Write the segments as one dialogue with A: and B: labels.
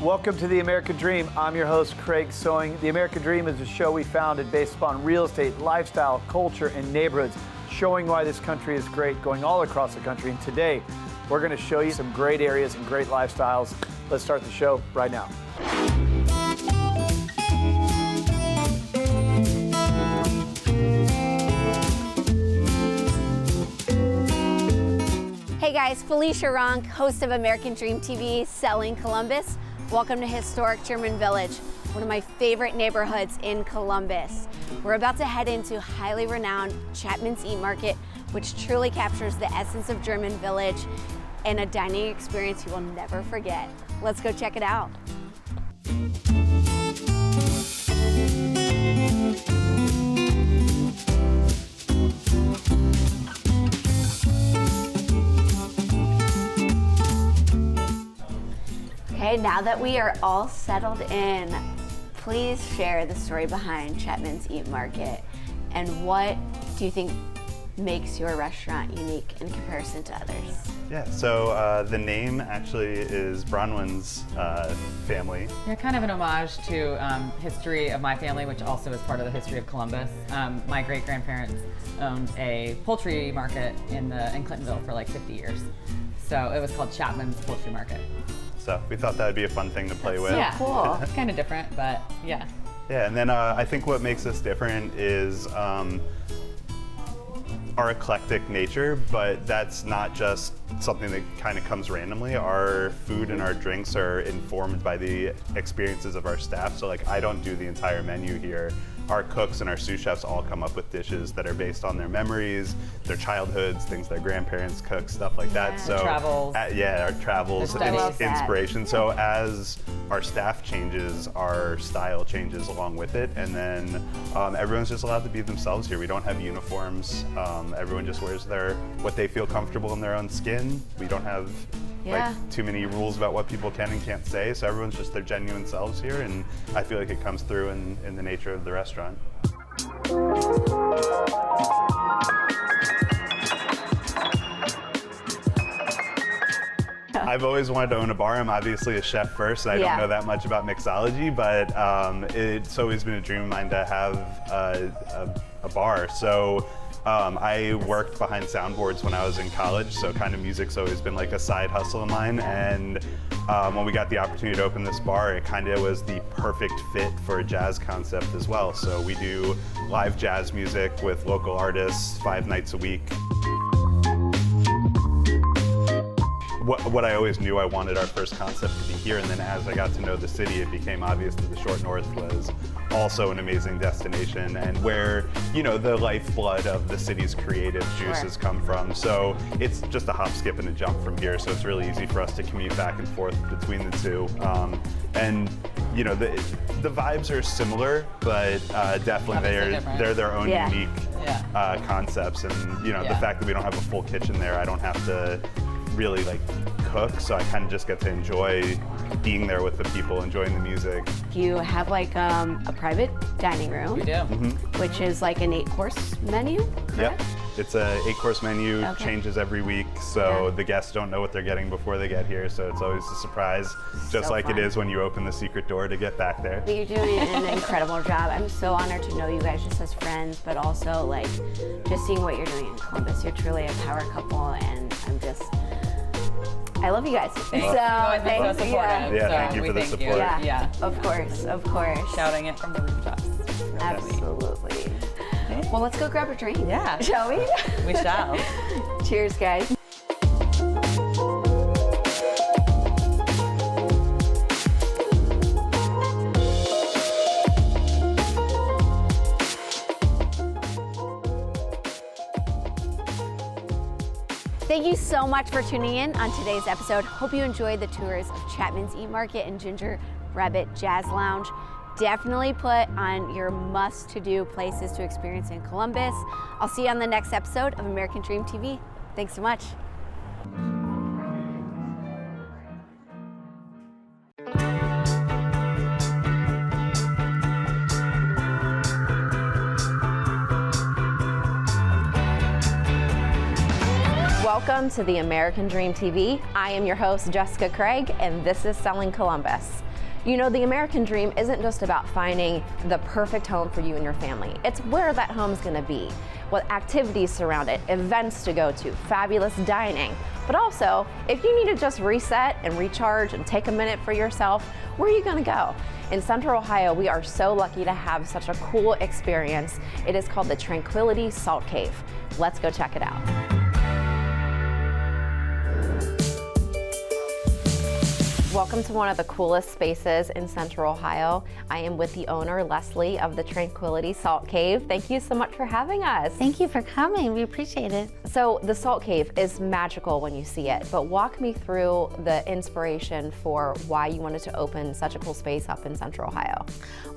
A: Welcome to The American Dream. I'm your host, Craig Sewing. The American Dream is a show we founded based upon real estate, lifestyle, culture, and neighborhoods, showing why this country is great, going all across the country. And today, we're going to show you some great areas and great lifestyles. Let's start the show right now.
B: Hey guys, Felicia Ronk, host of American Dream TV, Selling Columbus. Welcome to historic German Village, one of my favorite neighborhoods in Columbus. We're about to head into highly renowned Chapman's Eat Market, which truly captures the essence of German Village and a dining experience you will never forget. Let's go check it out. Okay, now that we are all settled in, please share the story behind Chapman's Eat Market and what do you think makes your restaurant unique in comparison to others?
C: Yeah, so the name actually is Bronwyn's family.
D: Yeah, kind of an homage to history of my family, which also is part of the history of Columbus. My great-grandparents owned a poultry market in Clintonville for like 50 years. So it was called Chapman's Poultry Market.
C: So we thought that would be a fun thing to play with.
D: Yeah,
B: cool.
D: It's kind of different, but yeah.
C: Yeah, and then I think what makes us different is our eclectic nature, but that's not just something that kind of comes randomly. Our food and our drinks are informed by the experiences of our staff. So like I don't do the entire menu here. Our cooks and our sous chefs all come up with dishes that are based on their memories, their childhoods, things their grandparents cooked, stuff like that. So
D: travels.
C: Our travels, inspiration. So as our staff changes, our style changes along with it, and then everyone's just allowed to be themselves here. We don't have uniforms. Everyone just wears what they feel comfortable in their own skin. We don't have like too many rules about what people can and can't say, so everyone's just their genuine selves here, and I feel like it comes through in the nature of the restaurant. I've always wanted to own a bar. I'm obviously a chef first, and I don't know that much about mixology, but it's always been a dream of mine to have a bar. So I worked behind soundboards when I was in college, so kind of music's always been like a side hustle of mine. And when we got the opportunity to open this bar, it kind of was the perfect fit for a jazz concept as well. So we do live jazz music with local artists 5 nights a week. What I always knew I wanted our first concept to be here, and then as I got to know the city, it became obvious that the Short North was also an amazing destination and where, you know, the lifeblood of the city's creative juices come from. So it's just a hop, skip, and a jump from here, so it's really easy for us to commute back and forth between the two. And you know, the vibes are similar, but definitely they're their own unique concepts. And you know, the fact that we don't have a full kitchen there, I don't have to really like cook, so I kind of just get to enjoy being there with the people, enjoying the music.
B: You have like a private dining room.
D: We do.
B: Which is like an 8-course menu, correct?
C: Yep. It's a 8-course menu, changes every week, so the guests don't know what they're getting before they get here, so it's always a surprise, just like it is when you open the secret door to get back there.
B: You're doing an incredible job. I'm so honored to know you guys just as friends, but also like just seeing what you're doing in Columbus. You're truly a power couple, and I love you guys.
D: Thank you.
C: Thank you for the support.
B: Yeah, of course.
D: Shouting it from the rooftops.
B: Absolutely. Well, let's go grab a drink.
D: Yeah.
B: Shall we?
D: We shall.
B: Cheers, guys. Thank you so much for tuning in on today's episode. Hope you enjoyed the tours of Chapman's Eat Market and Ginger Rabbit Jazz Lounge. Definitely put on your must-to-do places to experience in Columbus. I'll see you on the next episode of American Dream TV. Thanks so much. Welcome to the American Dream TV. I am your host, Jessica Craig, and this is Selling Columbus. You know, the American Dream isn't just about finding the perfect home for you and your family. It's where that home's gonna be, what activities surround it, events to go to, fabulous dining. But also, if you need to just reset and recharge and take a minute for yourself, where are you gonna go? In Central Ohio, we are so lucky to have such a cool experience. It is called the Tranquility Salt Cave. Let's go check it out. Welcome to one of the coolest spaces in Central Ohio. I am with the owner, Leslie, of the Tranquility Salt Cave. Thank you so much for having us.
E: Thank you for coming. We appreciate it.
B: So the Salt Cave is magical when you see it, but walk me through the inspiration for why you wanted to open such a cool space up in Central Ohio.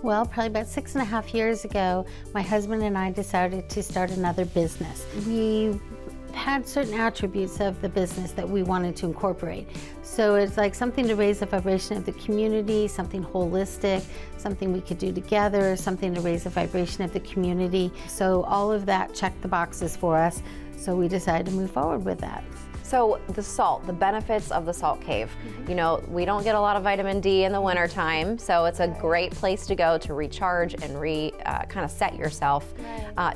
E: Well, probably about 6.5 years ago, my husband and I decided to start another business. We had certain attributes of the business that we wanted to incorporate. So it's like something to raise the vibration of the community, something holistic, something we could do together, something to raise the vibration of the community. So all of that checked the boxes for us. So we decided to move forward with that.
B: So the salt, the benefits of the Salt Cave. You know, we don't get a lot of vitamin D in the wintertime, so it's a great place to go to recharge and kind of set yourself.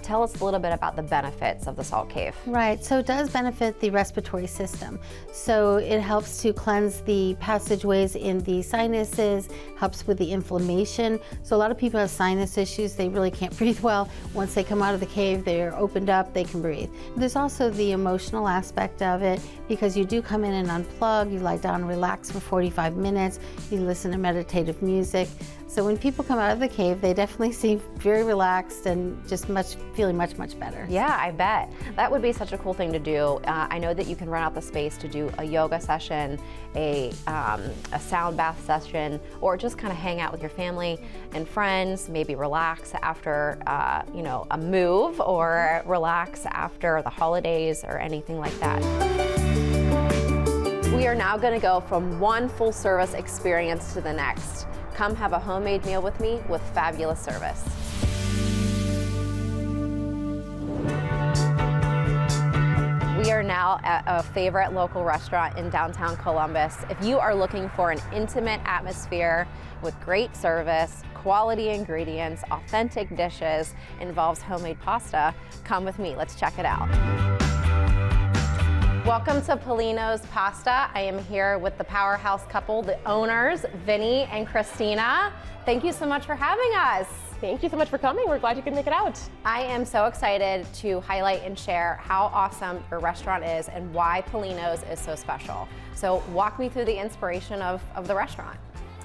B: Tell us a little bit about the benefits of the Salt Cave.
E: Right, so it does benefit the respiratory system. So it helps to cleanse the passageways in the sinuses, helps with the inflammation. So a lot of people have sinus issues, they really can't breathe well. Once they come out of the cave, they're opened up, they can breathe. There's also the emotional aspect of it, because you do come in and unplug, you lie down and relax for 45 minutes, you listen to meditative music. So when people come out of the cave, they definitely seem very relaxed and just feeling much, much better.
B: Yeah, I bet. That would be such a cool thing to do. I know that you can rent out the space to do a yoga session, a sound bath session, or just kind of hang out with your family and friends, maybe relax after a move, or relax after the holidays or anything like that. We are now going to go from one full service experience to the next. Come have a homemade meal with me with fabulous service. We are now at a favorite local restaurant in downtown Columbus. If you are looking for an intimate atmosphere with great service, quality ingredients, authentic dishes, involves homemade pasta, come with me. Let's check it out. Welcome to Polino's Pasta. I am here with the powerhouse couple, the owners, Vinny and Christina. Thank you so much for having us.
F: Thank you so much for coming. We're glad you could make it out.
B: I am so excited to highlight and share how awesome your restaurant is and why Polino's is so special. So walk me through the inspiration of the restaurant.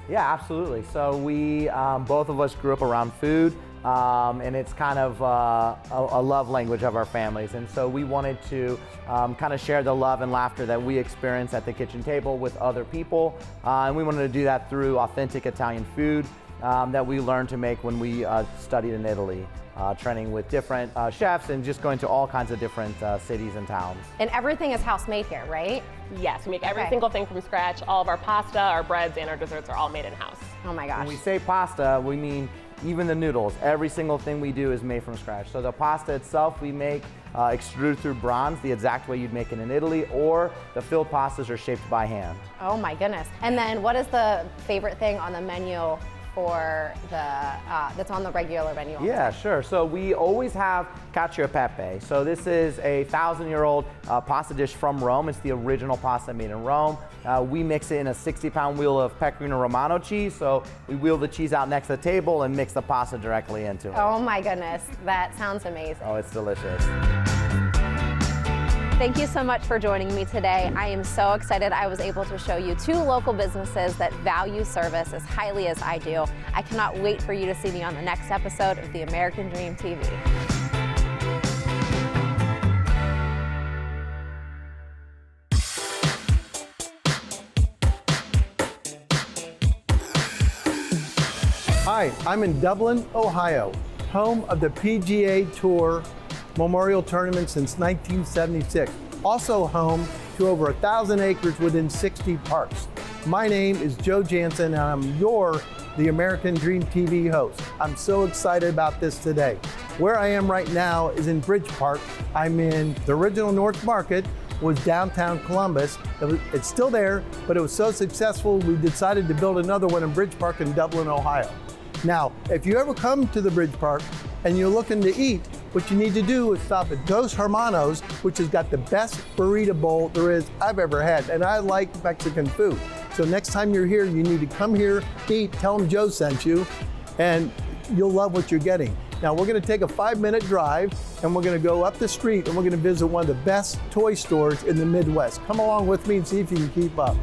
G: Yeah, absolutely. So we, both of us grew up around food. And it's kind of a love language of our families. And so we wanted to kind of share the love and laughter that we experience at the kitchen table with other people. And we wanted to do that through authentic Italian food that we learned to make when we studied in Italy, training with different chefs and just going to all kinds of different cities and towns.
B: And everything is house made here, right?
F: Yes, we make every single thing from scratch. All of our pasta, our breads, and our desserts are all made in-house.
B: Oh my gosh.
G: When we say pasta, we mean even the noodles. Every single thing we do is made from scratch. So the pasta itself we make extruded through bronze, the exact way you'd make it in Italy, or the filled pastas are shaped by hand.
B: Oh my goodness. And then what is the favorite thing on the menu for that's on the regular menu?
G: Yeah, sure. So we always have cacio e pepe. So this is a 1,000-year-old pasta dish from Rome. It's the original pasta made in Rome. We mix it in a 60-pound wheel of Pecorino Romano cheese. So we wheel the cheese out next to the table and mix the pasta directly into it.
B: Oh my goodness, that sounds amazing.
G: Oh, it's delicious.
B: Thank you so much for joining me today. I am so excited I was able to show you two local businesses that value service as highly as I do. I cannot wait for you to see me on the next episode of the American Dream TV.
H: Hi, I'm in Dublin, Ohio, home of the PGA Tour Memorial Tournament since 1976. Also home to over 1,000 acres within 60 parks. My name is Joe Jansen and I'm the American Dream TV host. I'm so excited about this today. Where I am right now is in Bridge Park. I'm in the original North Market, was downtown Columbus. It's still there, but it was so successful we decided to build another one in Bridge Park in Dublin, Ohio. Now, if you ever come to the Bridge Park and you're looking to eat, what you need to do is stop at Dos Hermanos, which has got the best burrito bowl there is I've ever had, and I like Mexican food. So next time you're here, you need to come here, eat, tell them Joe sent you, and you'll love what you're getting. Now we're gonna take a 5-minute drive and we're gonna go up the street and we're gonna visit one of the best toy stores in the Midwest. Come along with me and see if you can keep up.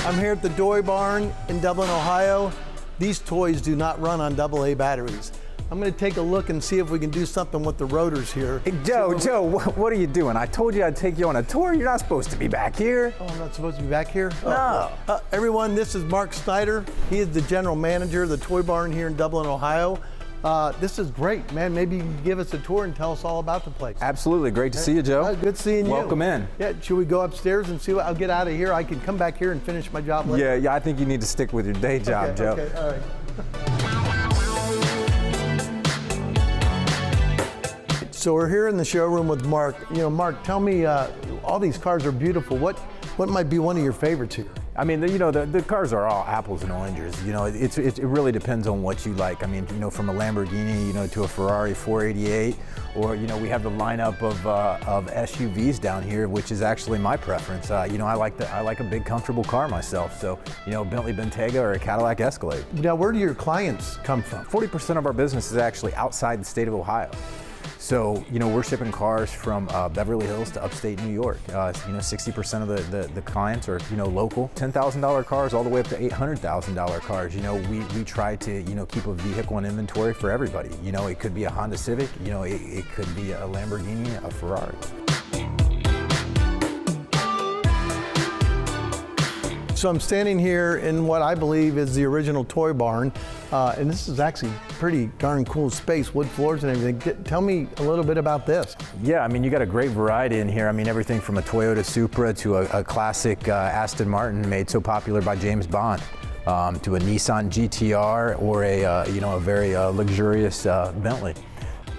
H: I'm here at the Toy Barn in Dublin, Ohio. These toys do not run on AA batteries. I'm gonna take a look and see if we can do something with the rotors here.
I: Hey, Joe, what are you doing? I told you I'd take you on a tour. You're not supposed to be back here.
H: Oh, I'm not supposed to be back here?
I: No.
H: Everyone, this is Mark Snyder. He is the general manager of the Toy Barn here in Dublin, Ohio. This is great, man. Maybe you can give us a tour and tell us all about the place.
I: Absolutely. Great to see you, Joe.
H: Good seeing you.
I: Welcome in.
H: Yeah, should we go upstairs and see what I'll get out of here? I can come back here and finish my job later.
I: Yeah, I think you need to stick with your day job, Joe.
H: Okay, all right. So we're here in the showroom with Mark. You know, Mark, tell me, all these cars are beautiful. What might be one of your favorites here?
I: I mean, the cars are all apples and oranges. You know, it really depends on what you like. I mean, from a Lamborghini, to a Ferrari 488, or we have the lineup of SUVs down here, which is actually my preference. I like a big, comfortable car myself. So, Bentley Bentayga or a Cadillac Escalade.
H: Now, where do your clients come from?
I: 40% of our business is actually outside the state of Ohio. So, we're shipping cars from Beverly Hills to upstate New York. 60% of the clients are, local. $10,000 cars all the way up to $800,000 cars. We try to, keep a vehicle in inventory for everybody. It could be a Honda Civic, it could be a Lamborghini, a Ferrari.
H: So I'm standing here in what I believe is the original Toy Barn, and this is actually pretty darn cool space, wood floors and everything. Tell me a little bit about this.
I: Yeah, I mean, you got a great variety in here. I mean, everything from a Toyota Supra to a classic Aston Martin made so popular by James Bond, to a Nissan GTR or a very luxurious Bentley.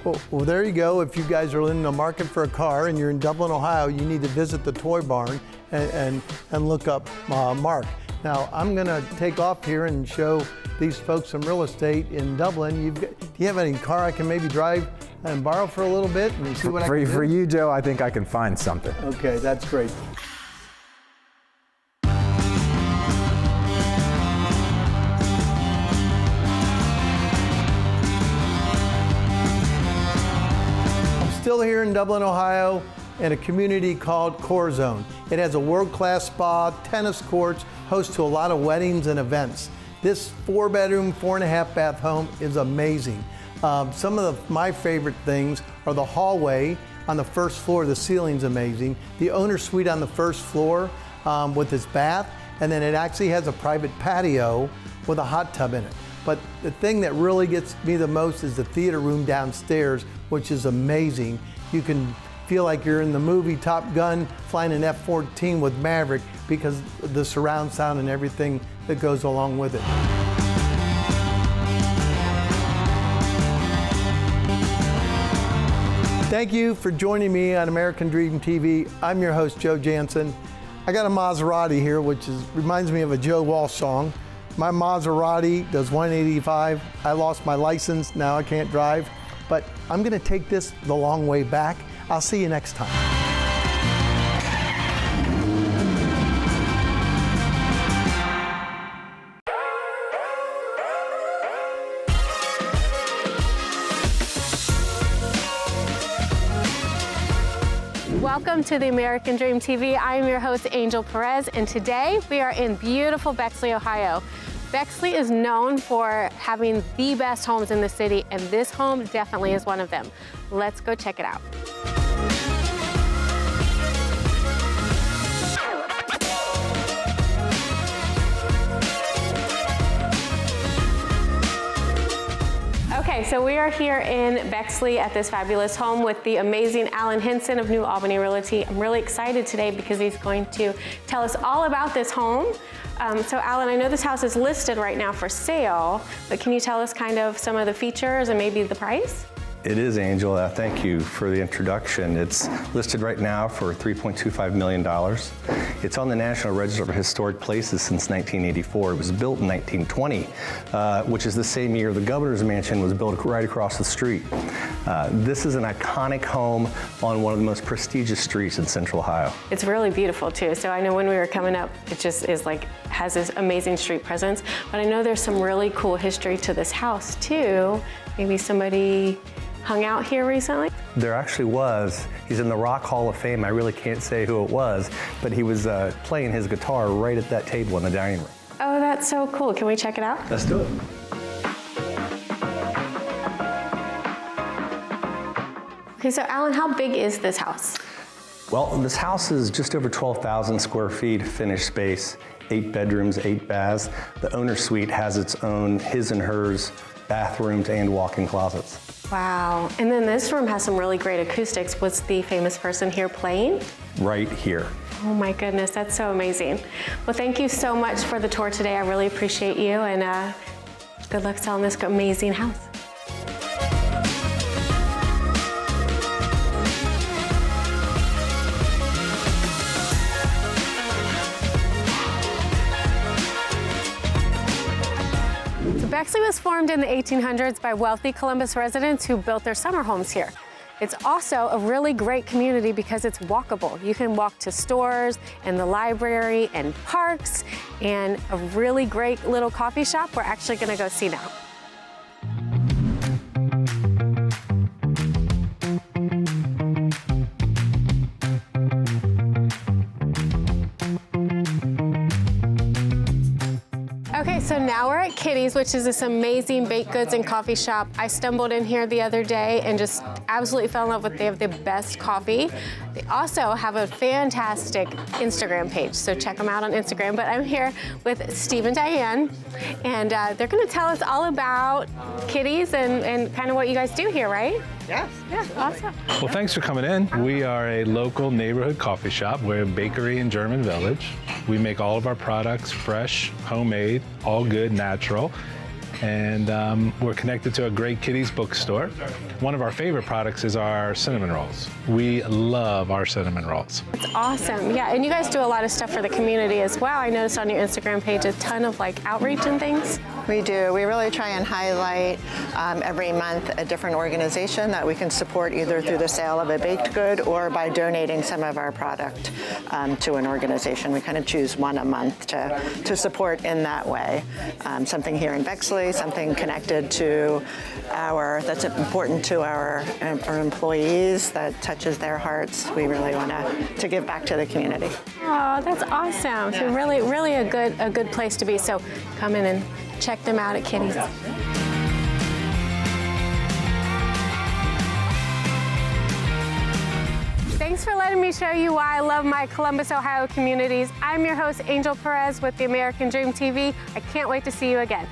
H: Well, there you go. If you guys are in the market for a car and you're in Dublin, Ohio, you need to visit the Toy Barn and look up Mark. Now, I'm going to take off here and show these folks some real estate in Dublin. Do you have any car I can maybe drive and borrow for a little bit and see what I can do?
I: For you, Joe, I think I can find something.
H: Okay, that's great. Still here in Dublin, Ohio, in a community called Core Zone. It has a world-class spa, tennis courts, hosts to a lot of weddings and events. This 4-bedroom, 4.5-bath home is amazing. Some of my favorite things are the hallway on the first floor. The ceiling's amazing. The owner suite on the first floor with its bath, and then it actually has a private patio with a hot tub in it. But the thing that really gets me the most is the theater room downstairs, which is amazing. You can feel like you're in the movie Top Gun flying an F-14 with Maverick because of the surround sound and everything that goes along with it. Thank you for joining me on American Dream TV. I'm your host, Joe Jansen. I got a Maserati here, which reminds me of a Joe Walsh song. My Maserati does 185. I lost my license, now I can't drive. But I'm gonna take this the long way back. I'll see you next time.
J: Welcome to the American Dream TV. I am your host, Angel Perez, and today we are in beautiful Bexley, Ohio. Bexley is known for having the best homes in the city, and this home definitely is one of them. Let's go check it out. Okay, so we are here in Bexley at this fabulous home with the amazing Alan Hinson of New Albany Realty. I'm really excited today because he's going to tell us all about this home. So Alan, I know this house is listed right now for sale, but can you tell us kind of some of the features and maybe the price?
K: It is, Angel. Thank you for the introduction. It's listed right now for $3.25 million. It's on the National Register of Historic Places since 1984. It was built in 1920, which is the same year the Governor's Mansion was built right across the street. This is an iconic home on one of the most prestigious streets in Central Ohio.
J: It's really beautiful too. So I know when we were coming up, it just is like, has this amazing street presence, but I know there's some really cool history to this house too. Maybe somebody hung out here recently?
K: There actually was. He's in the Rock Hall of Fame. I really can't say who it was, but he was playing his guitar right at that table in the dining room.
J: Oh, that's so cool. Can we check it out?
K: Let's do it.
J: Okay, so Alan, how big is this house?
K: Well, this house is just over 12,000 square feet finished space, 8 bedrooms, 8 baths. The owner suite has its own his and hers bathrooms and walk-in closets.
J: Wow, and then this room has some really great acoustics. What's the famous person here playing?
K: Right here.
J: Oh my goodness, that's so amazing. Well, thank you so much for the tour today. I really appreciate you, and good luck selling this amazing house. Bexley was formed in the 1800s by wealthy Columbus residents who built their summer homes here. It's also a really great community because it's walkable. You can walk to stores and the library and parks and a really great little coffee shop we're actually gonna go see now. Okay, so now we're at Kitty's, which is this amazing baked goods and coffee shop. I stumbled in here the other day and just absolutely fell in love with. They have the best coffee. They also have a fantastic Instagram page, so check them out on Instagram. But I'm here with Steve and Diane, and they're gonna tell us all about Kitty's and kind of what you guys do here, right?
L: Yes.
J: Yeah, awesome.
L: Well, thanks for coming in. We are a local neighborhood coffee shop. We're a bakery in German Village. We make all of our products fresh, homemade, all good, natural. And we're connected to a great Kitty's bookstore. One of our favorite products is our cinnamon rolls. We love our cinnamon rolls.
J: It's awesome. Yeah, and you guys do a lot of stuff for the community as well. I noticed on your Instagram page a ton of like outreach and things.
M: We do. We really try and highlight every month a different organization that we can support either through the sale of a baked good or by donating some of our product to an organization. We kind of choose one a month to support in that way. Something here in Bexley, something connected to that's important to our employees, that touches their hearts. We really want to give back to the community.
J: Oh, that's awesome. So really, really a good place to be. So come in and check them out at Kitty's. Thanks for letting me show you why I love my Columbus, Ohio communities. I'm your host, Angel Perez with the American Dream TV. I can't wait to see you again.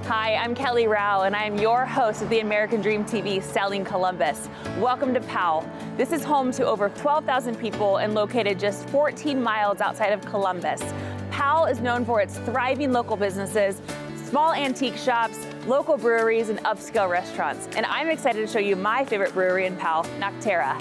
N: Hi, I'm Kelly Rao, and I'm your host of the American Dream TV Selling Columbus. Welcome to Powell. This is home to over 12,000 people and located just 14 miles outside of Columbus. Powell is known for its thriving local businesses, small antique shops, local breweries, and upscale restaurants. And I'm excited to show you my favorite brewery in Powell, Nocterra.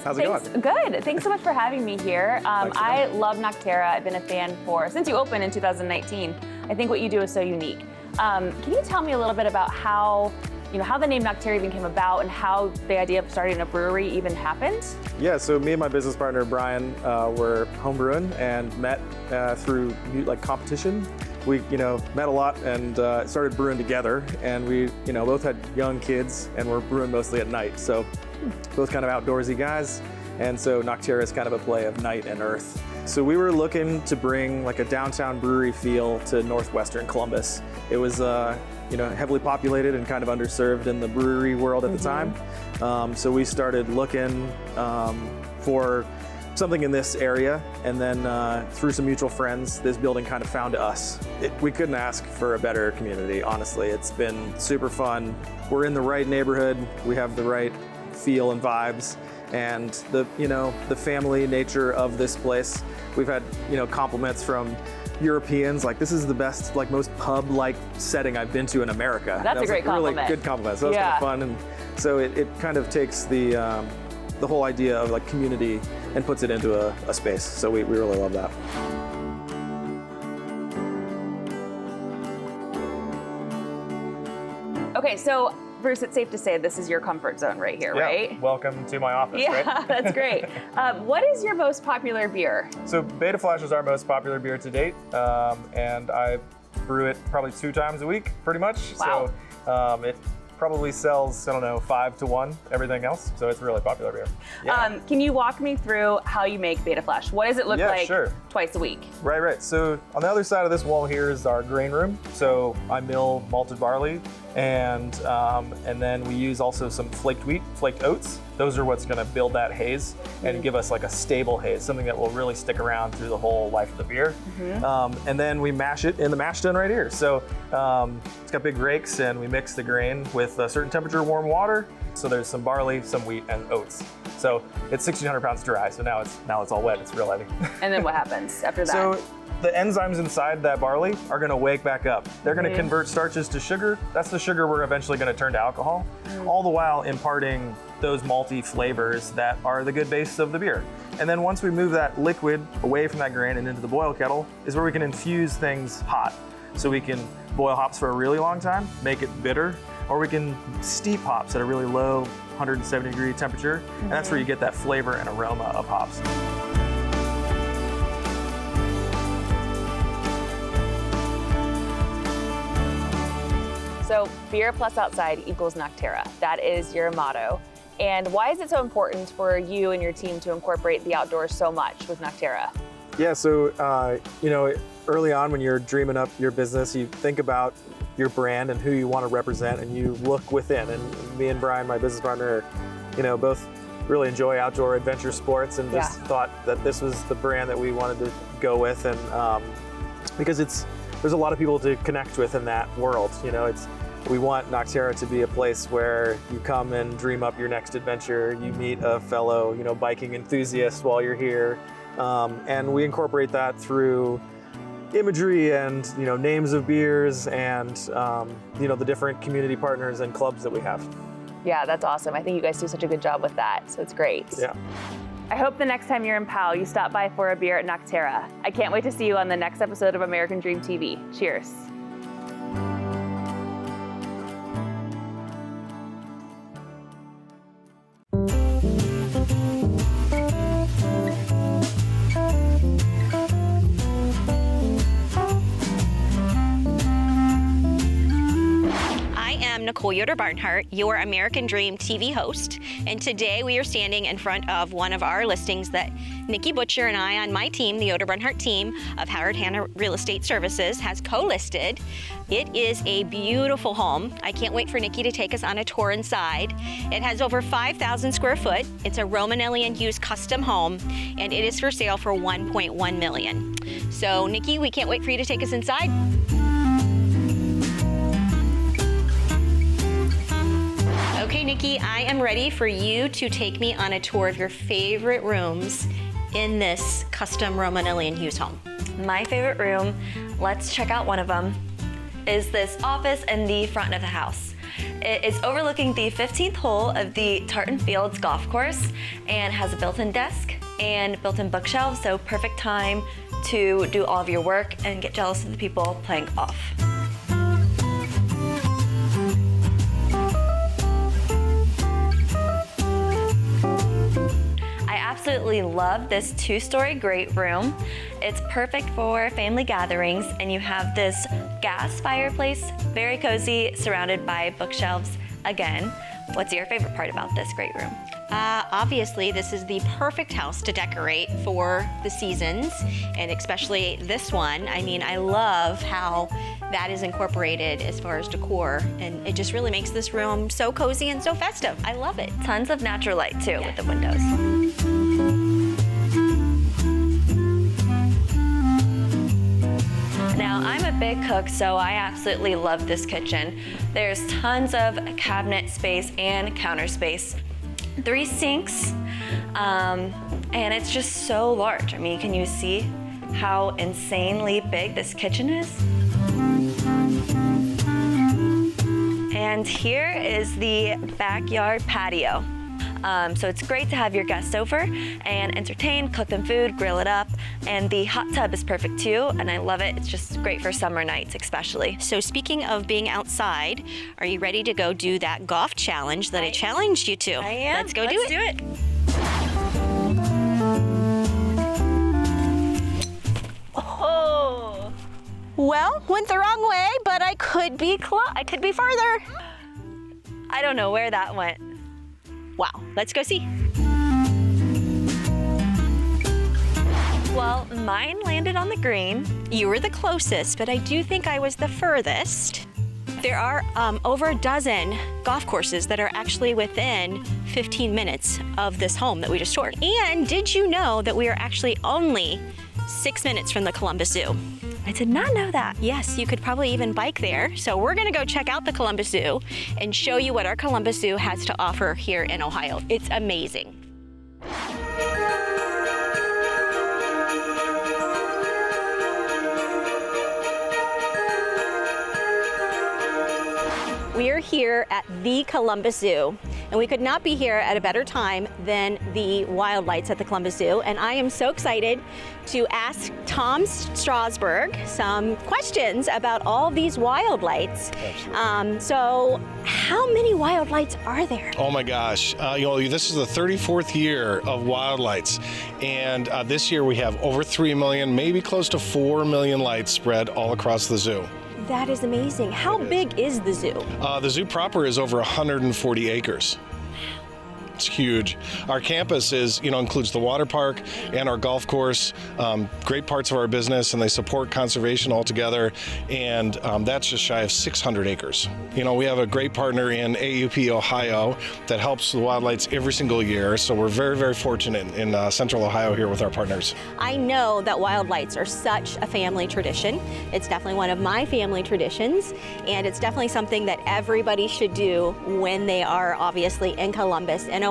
O: How's it going?
N: Good. Thanks so much for having me here. I love Nocterra. I've been a fan since you opened in 2019. I think what you do is so unique. Can you tell me a little bit about how the name Nocterra even came about and how the idea of starting a brewery even happened?
O: Yeah, so me and my business partner Brian were homebrewing and met through competition. We met a lot and started brewing together, and we both had young kids and we're brewing mostly at night. So both kind of outdoorsy guys, And so Noctera is kind of a play of night and earth. So we were looking to bring like a downtown brewery feel to northwestern Columbus. It was heavily populated and kind of underserved in the brewery world at the time. So we started looking for something in this area, and then through some mutual friends, this building kind of found us. We couldn't ask for a better community, honestly. It's been super fun. We're in the right neighborhood. We have the right feel and vibes, and the family nature of this place. We've had compliments from Europeans, like this is the best, like most pub-like setting I've been to in America.
N: That's a great compliment.
O: Really good compliment. So that's kind of fun, and so it kind of takes the whole idea of like community and puts it into a space. So we really love that.
N: Okay, so Bruce, it's safe to say this is your comfort zone right here, right?
O: Welcome to my office,
N: Yeah,
O: right?
N: That's great. What is your most popular beer?
O: So Beta Flash is our most popular beer to date, and I brew it probably 2 times a week, pretty much.
N: Wow.
O: So it probably sells, 5 to 1, everything else. So it's a really popular beer. Yeah.
N: Can you walk me through how you make Beta Flash? What does it look like twice a week?
O: Right. So on the other side of this wall here is our grain room. So I mill malted barley, and then we use also some flaked wheat, flaked oats. Those are what's going to build that haze and give us like a stable haze, something that will really stick around through the whole life of the beer. And then we mash it in the mash tun right here. So it's got big rakes, and we mix the grain with a certain temperature warm water. So there's some barley, some wheat, and oats. So it's 1,600 pounds dry. So now it's all wet. It's real heavy.
N: And then what happens after that?
O: So the enzymes inside that barley are going to wake back up. They're going to convert starches to sugar. That's the sugar we're eventually going to turn to alcohol, all the while imparting those malty flavors that are the good base of the beer. And then once we move that liquid away from that grain and into the boil kettle is where we can infuse things hot. So we can boil hops for a really long time, make it bitter, or we can steep hops at a really low 170 degree temperature. And that's where you get that flavor and aroma of hops.
N: So beer plus outside equals Noctera. That is your motto. And why is it so important for you and your team to incorporate the outdoors so much with Noctera?
O: Yeah, so early on when you're dreaming up your business, you think about your brand and who you want to represent, and you look within. And me and Brian, my business partner, both really enjoy outdoor adventure sports, and just thought that this was the brand that we wanted to go with, and because there's a lot of people to connect with in that world. We want Noctera to be a place where you come and dream up your next adventure. You meet a fellow, biking enthusiast while you're here, and we incorporate that through imagery and names of beers and the different community partners and clubs that we have.
N: Yeah, that's awesome. I think you guys do such a good job with that, so it's great.
O: Yeah.
N: I hope the next time you're in Powell, you stop by for a beer at Noctera. I can't wait to see you on the next episode of American Dream TV. Cheers.
P: Nicole Yoder-Barnhart, your American Dream TV host, and today we are standing in front of one of our listings that Nikki Butcher and I on my team, the Yoder-Barnhart team of Howard Hanna Real Estate Services, has co-listed. It is a beautiful home. I can't wait for Nikki to take us on a tour inside. It has over 5,000 square foot. It's a Romanelli & Hughes custom home, and it is for sale for $1.1 million. So Nikki, we can't wait for you to take us inside. Okay, Nikki, I am ready for you to take me on a tour of your favorite rooms in this custom Romanelli & Hughes home.
Q: My favorite room, let's check out one of them, is this office in the front of the house. It is overlooking the 15th hole of the Tartan Fields golf course and has a built-in desk and built-in bookshelves, so perfect time to do all of your work and get jealous of the people playing golf. Absolutely love this 2-story great room. It's perfect for family gatherings, and you have this gas fireplace, very cozy, surrounded by bookshelves. Again, What's your favorite part about this great room?
P: Obviously, this is the perfect house to decorate for the seasons, and especially this one. I mean, I love how that is incorporated as far as decor, and it just really makes this room so cozy and so festive. I love it.
Q: Tons of natural light too with the windows. Now, I'm a big cook, so I absolutely love this kitchen. There's tons of cabinet space and counter space. 3 sinks, and it's just so large. I mean, can you see how insanely big this kitchen is? And here is the backyard patio. So it's great to have your guests over and entertain, cook them food, grill it up, and the hot tub is perfect too, and I love it. It's just great for summer nights especially.
P: So speaking of being outside, are you ready to go do that golf challenge that I challenged you to?
Q: I am.
P: Let's go do it.
N: Oh. Well, went the wrong way, but I could be further.
Q: I don't know where that went.
P: Wow, let's go see.
Q: Well, mine landed on the green.
P: You were the closest, but I do think I was the furthest. There are over a dozen golf courses that are actually within 15 minutes of this home that we just toured. And did you know that we are actually only 6 minutes from the Columbus Zoo?
Q: I did not know that.
P: Yes, you could probably even bike there. So we're gonna go check out the Columbus Zoo and show you what our Columbus Zoo has to offer here in Ohio. It's amazing. We are here at the Columbus Zoo, and we could not be here at a better time than the wild lights at the Columbus Zoo. And I am so excited to ask Tom Strasburg some questions about all these wild lights. So how many wild lights are there?
R: Oh my gosh, this is the 34th year of Wild Lights, and this year we have over 3 million, maybe close to 4 million lights spread all across the zoo.
P: That is amazing. How big is the zoo?
R: The zoo proper is over 140 acres. It's huge. Our campus includes the water park and our golf course, great parts of our business, and they support conservation altogether, and that's just shy of 600 acres. We have a great partner in AUP Ohio that helps the Wild Lights every single year, so we're very, very fortunate in Central Ohio here with our partners.
P: I know that Wild Lights are such a family tradition. It's definitely one of my family traditions, and it's definitely something that everybody should do when they are obviously in Columbus and Ohio.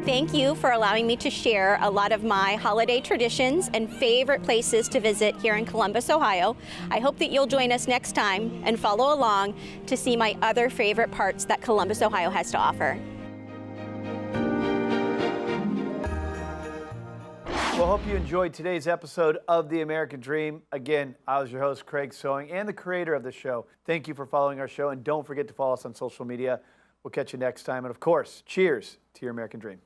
P: Thank you for allowing me to share a lot of my holiday traditions and favorite places to visit here in Columbus, Ohio. I hope that you'll join us next time and follow along to see my other favorite parts that Columbus, Ohio has to offer.
A: Well, hope you enjoyed today's episode of The American Dream. Again, I was your host, Craig Sewing, and the creator of the show. Thank you for following our show, and don't forget to follow us on social media. We'll catch you next time. And of course, cheers to your American Dream.